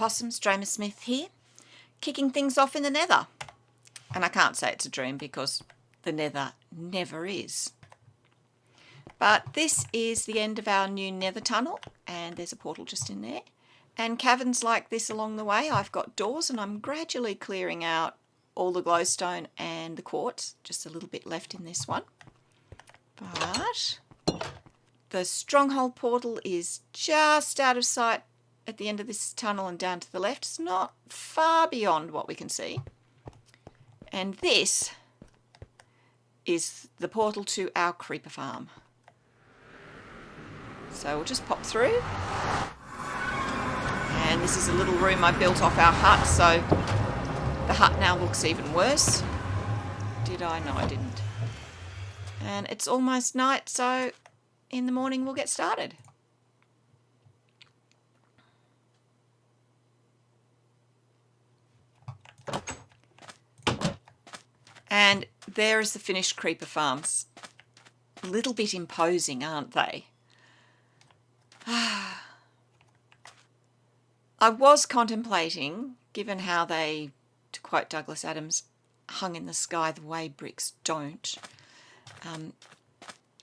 Possums, Dreymasmith here, kicking things off in the nether. And I can't say it's a dream because the nether never is. But this is the end of our new nether tunnel, and there's a portal just in there. And caverns like this along the way. I've got doors and I'm gradually clearing out all the glowstone and the quartz. Just a little bit left in this one. But the stronghold portal is just out of sight at the end of this tunnel and down to the left. It's not far beyond what we can see. And this is the portal to our creeper farm. So we'll just pop through. And this is a little room I built off our hut, so the hut now looks even worse. Did I? No, I didn't. And it's almost night, so in the morning we'll get started. And there is the finished creeper farms. A little bit imposing, aren't they? I was contemplating, given how they, to quote Douglas Adams, hung in the sky the way bricks don't,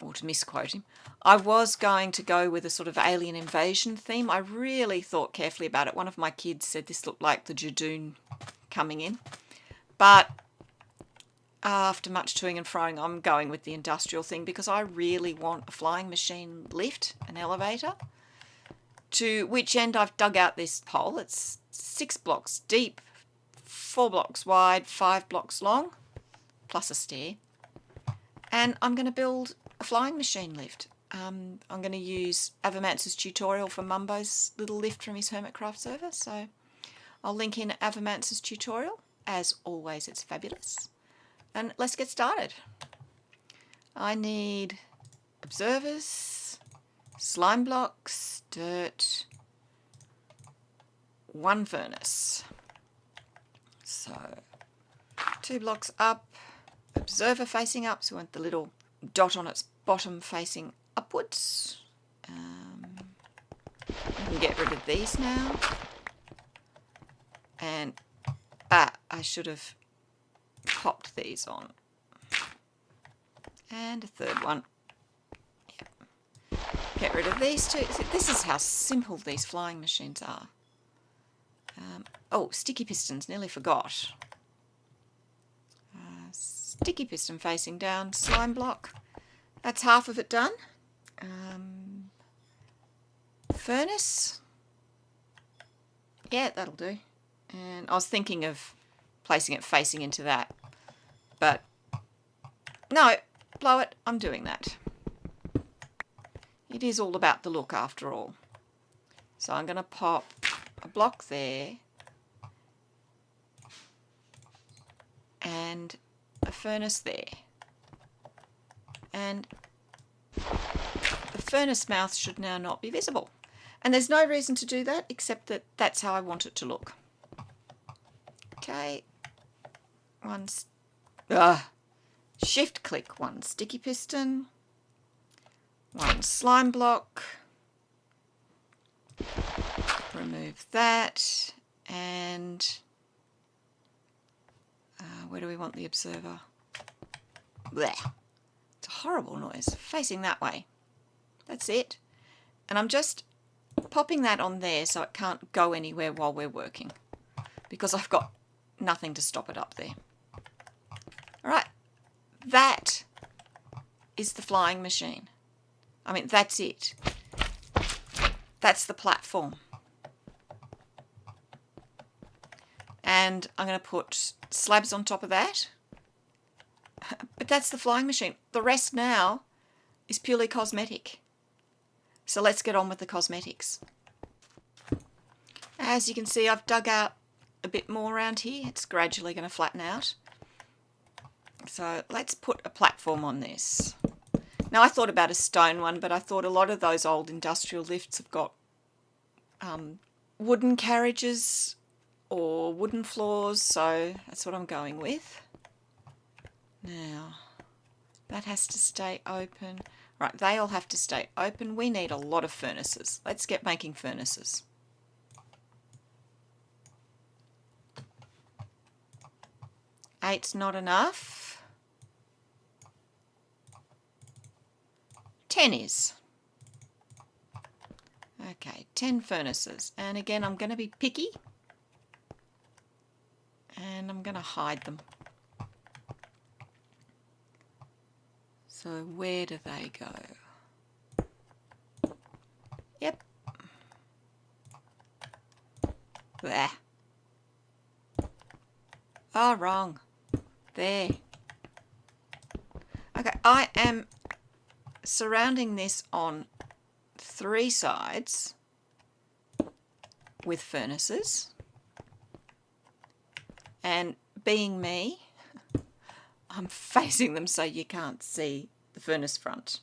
or to misquote him, I was going to go with a sort of alien invasion theme. I really thought carefully about it. One of my kids said this looked like the Jadoon coming in. But after much toing and froing, I'm going with the industrial thing because I really want a flying machine lift, an elevator, to which end I've dug out this hole. It's 6 blocks deep, 4 blocks wide, 5 blocks long, plus a stair. And I'm going to build a flying machine lift. I'm going to use Avomance's tutorial for Mumbo's little lift from his Hermitcraft server. So I'll link in Avomance's tutorial. As always, it's fabulous. And let's get started. I need observers, slime blocks, dirt, 1 furnace. So 2 blocks up, observer facing up, so we want the little dot on its bottom facing upwards. I can get rid of these now. And I should have popped these on. And a 3rd one. Yep. Get rid of these 2. This is how simple these flying machines are. Oh, sticky pistons, nearly forgot. Sticky piston facing down, slime block. That's half of it done. Furnace. Yeah, that'll do. And I was thinking of placing it facing into that. But no, blow it, I'm doing that. It is all about the look after all. So I'm going to pop a block there and a furnace there. And the furnace mouth should now not be visible. And there's no reason to do that except that that's how I want it to look. Okay. Shift click 1 sticky piston, 1 slime block, remove that, and where do we want the observer? Blech. It's a horrible noise, facing that way. That's it. And I'm just popping that on there so it can't go anywhere while we're working, because I've got nothing to stop it up there. Alright, that is the flying machine. I mean, that's it. That's the platform. And I'm going to put slabs on top of that. But that's the flying machine. The rest now is purely cosmetic. So let's get on with the cosmetics. As you can see, I've dug out a bit more around here. It's gradually going to flatten out. So let's put a platform on this. Now I thought about a stone one, but I thought a lot of those old industrial lifts have got wooden carriages or wooden floors, so that's what I'm going with. Now that has to stay open. Right, they all have to stay open. We need a lot of furnaces. Let's get making furnaces. 8's not enough. 10 is. Okay, 10 furnaces. And again, I'm going to be picky. And I'm going to hide them. So where do they go? Yep. There. Oh, wrong. There. Okay, I am surrounding this on 3 sides with furnaces. And being me, I'm facing them so you can't see the furnace front.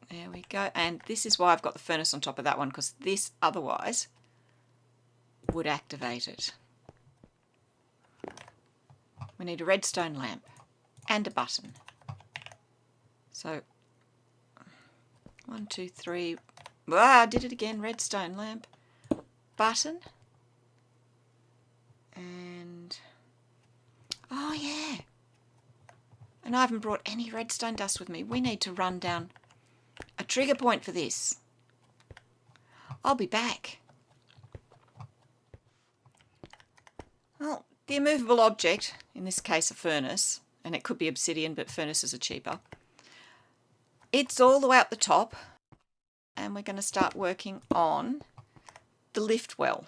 There we go. And this is why I've got the furnace on top of that one, because this otherwise would activate it. We need a redstone lamp and a button. So 1, 2, 3. Ah, I did it again. Redstone lamp, button, and oh yeah. And I haven't brought any redstone dust with me. We need to run down a trigger point for this. I'll be back. Well, the immovable object, in this case a furnace, and it could be obsidian, but furnaces are cheaper. It's all the way up the top, and we're going to start working on the lift well.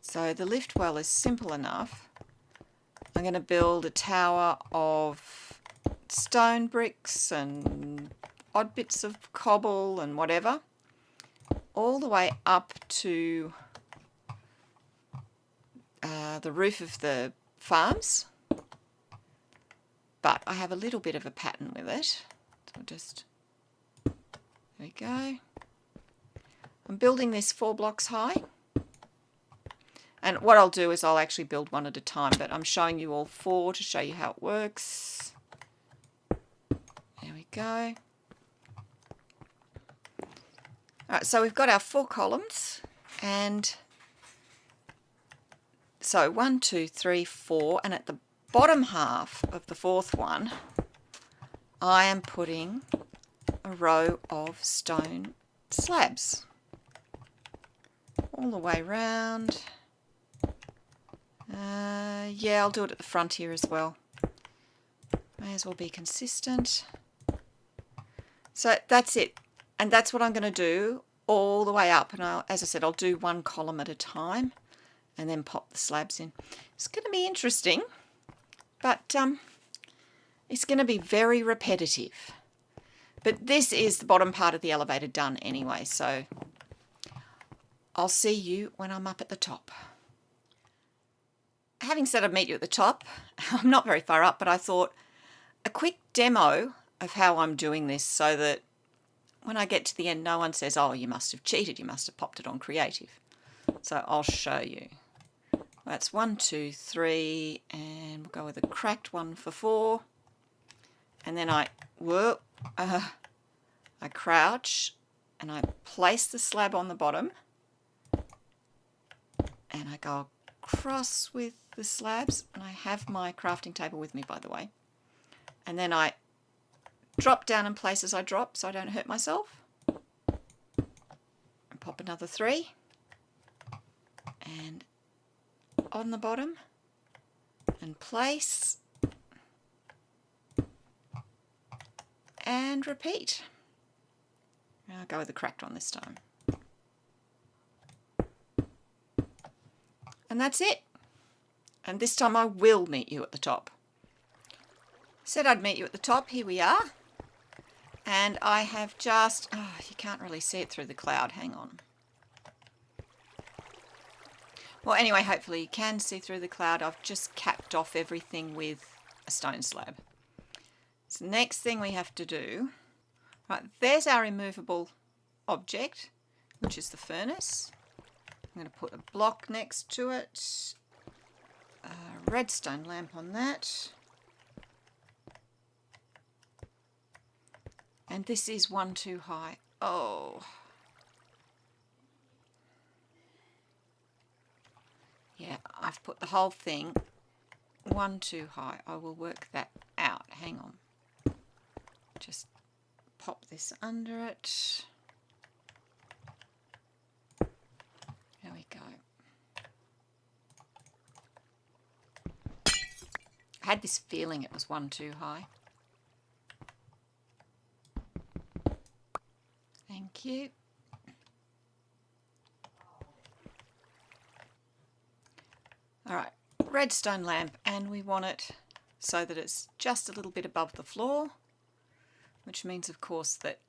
So the lift well is simple enough. I'm going to build a tower of stone bricks and odd bits of cobble and whatever, all the way up to the roof of the farms. But I have a little bit of a pattern with it. So just, there we go. I'm building this 4 blocks high. And what I'll do is I'll actually build one at a time, but I'm showing you all 4 to show you how it works. There we go. Alright, so we've got our 4 columns, and so 1, 2, 3, 4, and at the bottom half of the 4th one, I am putting a row of stone slabs all the way round. Yeah, I'll do it at the front here as well. May as well be consistent. So that's it, and that's what I'm going to do all the way up. And as I said, I'll do 1 column at a time and then pop the slabs in. It's going to be interesting, but it's going to be very repetitive. But this is the bottom part of the elevator done anyway, so I'll see you when I'm up at the top. Having said I'd meet you at the top, I'm not very far up, but I thought a quick demo of how I'm doing this so that when I get to the end, no one says, oh, you must have cheated, you must have popped it on creative. So I'll show you. That's 1, 2, 3, and we'll go with a cracked one for 4. And then I crouch and I place the slab on the bottom, and I go across with the slabs, and I have my crafting table with me, by the way. And then I drop down in places I drop so I don't hurt myself. And pop another 3. And on the bottom. And place. And repeat. I'll go with the cracked one this time. And that's it. And this time I will meet you at the top. Said I'd meet you at the top. Here we are. And I have just, oh, you can't really see it through the cloud. Hang on. Well, anyway, hopefully you can see through the cloud. I've just capped off everything with a stone slab. So next thing we have to do, right, there's our immovable object, which is the furnace. I'm going to put a block next to it, a redstone lamp on that, and this is 1 too high. Oh, I've put the whole thing one too high. I will work that out. Hang on. Just pop this under it. There we go. I had this feeling it was one too high. Thank you. All right, redstone lamp, and we want it so that it's just a little bit above the floor, which means, of course, that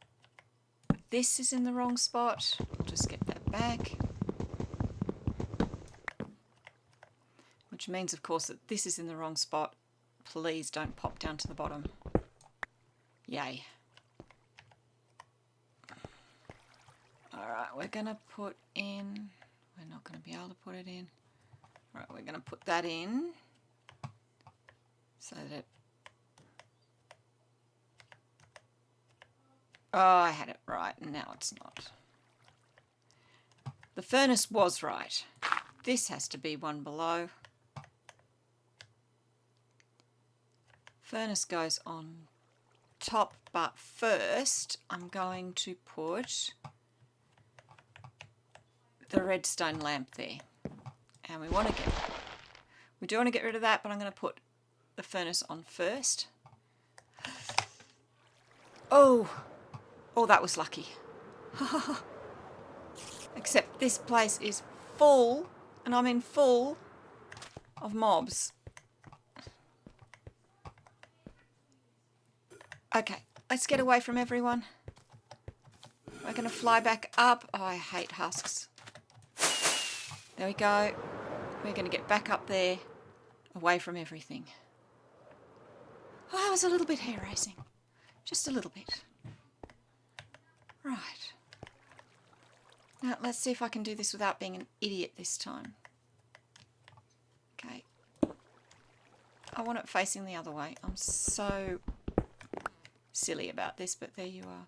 this is in the wrong spot. I'll just get that back. Which means, of course, that this is in the wrong spot. Please don't pop down to the bottom. Yay. Alright, we're going to put in... We're not going to be able to put it in. Alright, we're going to put that in. So that... Oh, I had it right, and now it's not. The furnace was right. This has to be one below. Furnace goes on top, but first I'm going to put the redstone lamp there, and we do want to get rid of that, but I'm going to put the furnace on first. Oh, that was lucky. Except this place is full, and I'm in full of mobs. Okay, let's get away from everyone. We're going to fly back up. Oh, I hate husks. There we go. We're going to get back up there, away from everything. Oh, that was a little bit hair-raising. Just a little bit. Right. Now, let's see if I can do this without being an idiot this time. Okay. I want it facing the other way. I'm so silly about this, but there you are.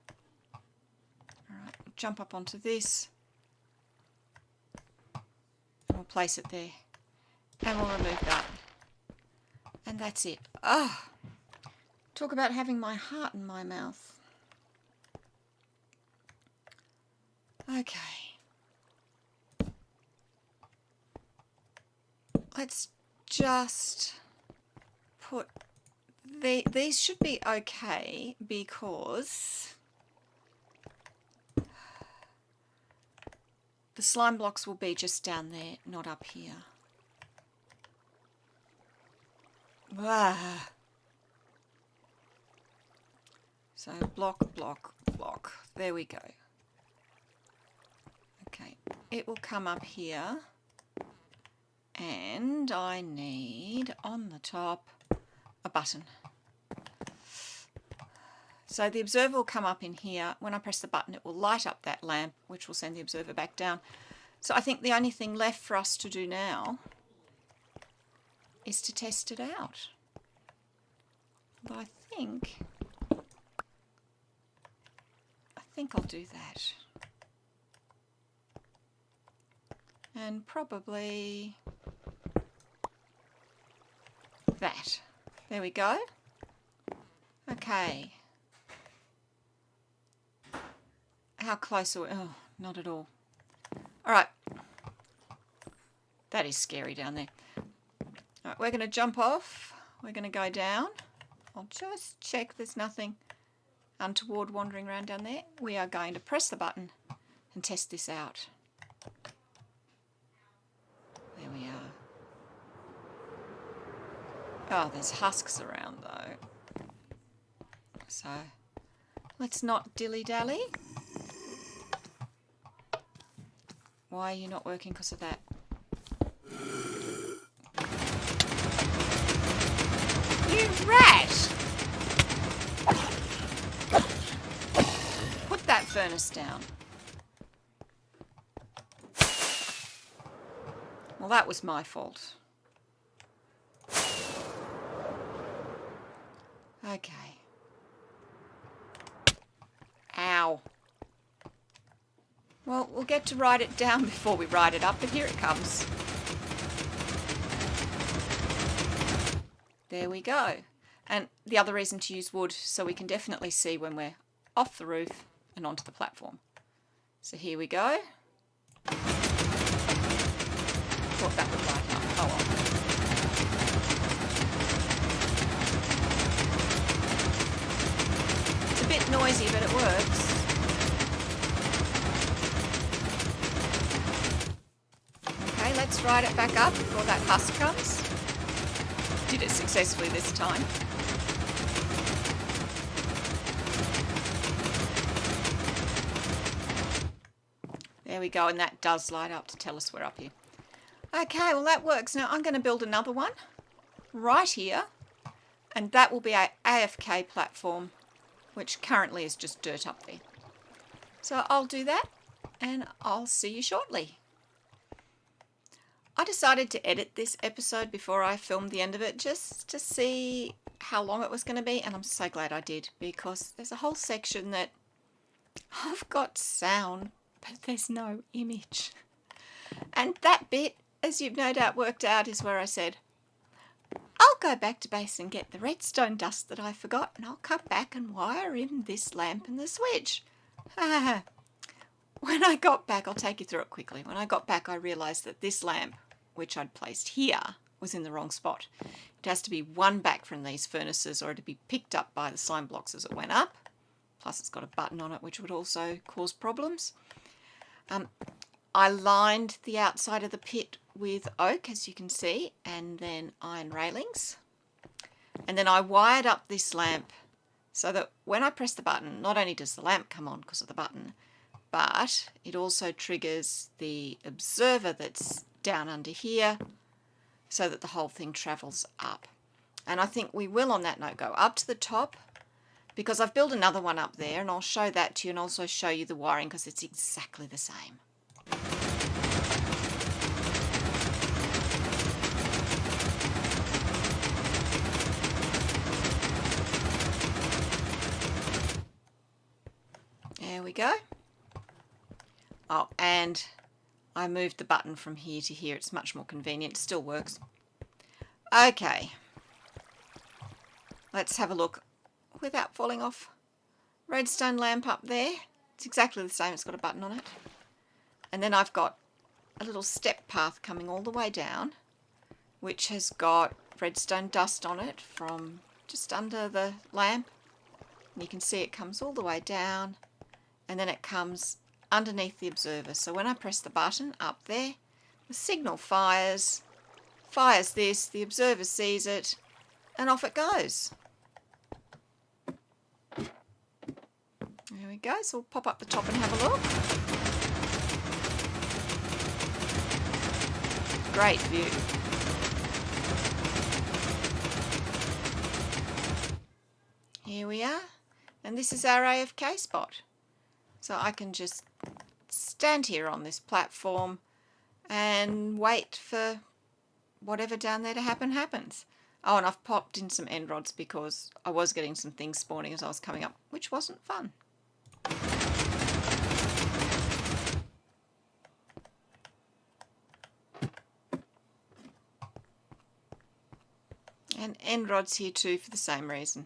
Alright, jump up onto this. And we'll place it there. And we'll remove that. And that's it. Ah! Talk about having my heart in my mouth. Okay. Let's just put... These should be okay because the slime blocks will be just down there, not up here. Ah. So block, block, block. There we go. Okay, it will come up here. And I need, on the top, a button. So the observer will come up in here. When I press the button, it will light up that lamp, which will send the observer back down. So I think the only thing left for us to do now is to test it out. But I think I'll do that. And probably that. There we go. Okay. How close are we? Oh, not at all. Alright. That is scary down there. Alright, we're going to jump off. We're going to go down. I'll just check there's nothing untoward wandering around down there. We are going to press the button and test this out. There we are. Oh, there's husks around though. So, let's not dilly-dally. Why are you not working because of that? You rat! Put that furnace down. Well, that was my fault. Okay. Ow. Well, we'll get to write it down before we write it up, but here it comes. There we go. And the other reason to use wood, so we can definitely see when we're off the roof and onto the platform. So here we go. Thought that would light up. Oh well. It's a bit noisy, but it works. Okay, let's ride it back up before that husk comes. Did it successfully this time. There we go, and that does light up to tell us we're up here. Okay, well that works. Now I'm going to build another one right here, and that will be our AFK platform, which currently is just dirt up there. So I'll do that, and I'll see you shortly. I decided to edit this episode before I filmed the end of it, just to see how long it was going to be, and I'm so glad I did, because there's a whole section that I've got sound, but there's no image. And that bit, as you've no doubt worked out, is where I said, I'll go back to base and get the redstone dust that I forgot, and I'll come back and wire in this lamp and the switch. When I got back, I'll take you through it quickly. When I got back, I realised that this lamp, which I'd placed here, was in the wrong spot. It has to be one back from these furnaces, or it'd be picked up by the slime blocks as it went up. Plus it's got a button on it, which would also cause problems. I lined the outside of the pit with oak, as you can see, and then iron railings. And then I wired up this lamp so that when I press the button, not only does the lamp come on because of the button, but it also triggers the observer that's down under here so that the whole thing travels up. And I think we will, on that note, go up to the top, because I've built another one up there, and I'll show that to you and also show you the wiring, because it's exactly the same. There we go. Oh, and I moved the button from here to here. It's much more convenient. It still works. Okay. Let's have a look without falling off. Redstone lamp up there. It's exactly the same. It's got a button on it. And then I've got a little step path coming all the way down, which has got redstone dust on it from just under the lamp. And you can see it comes all the way down, and then it comes underneath the observer. So when I press the button up there, the signal fires this, the observer sees it, and off it goes. There we go. So we'll pop up the top and have a look. Great view. Here we are, and this is our AFK spot. So I can just stand here on this platform and wait for whatever down there to happen happens. Oh, and I've popped in some end rods because I was getting some things spawning as I was coming up, which wasn't fun. And end rods here too for the same reason.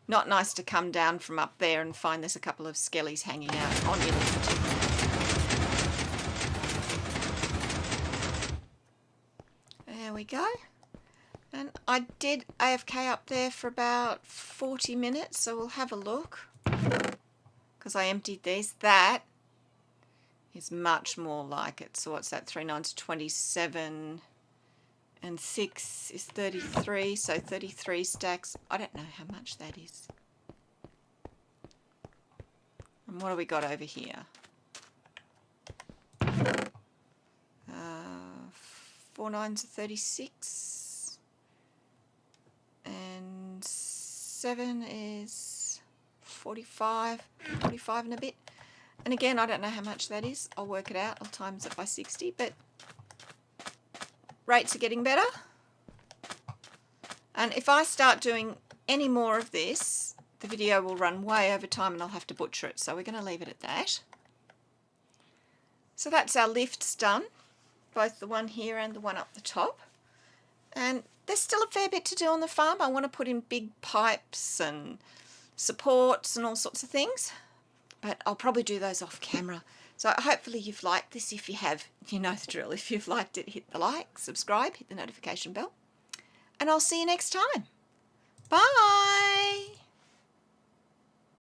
Not nice to come down from up there and find there's a couple of skellies hanging out on your lift. There we go. And I did AFK up there for about 40 minutes, so we'll have a look. Because I emptied these. That is much more like it. So what's that? 3 9's 27 and 6 is 33, so 33 stacks. I don't know how much that is. And what have we got over here? 4 9's are 36, and 7 is 45 and a bit. And again, I don't know how much that is. I'll work it out. I'll times it by 60, but rates are getting better. And if I start doing any more of this, the video will run way over time and I'll have to butcher it. So we're going to leave it at that. So that's our lifts done, both the one here and the one up the top. And there's still a fair bit to do on the farm. I want to put in big pipes and supports and all sorts of things, but I'll probably do those off camera. So hopefully you've liked this. If you have, you know the drill. If you've liked it, hit the like, subscribe, hit the notification bell, and I'll see you next time. Bye!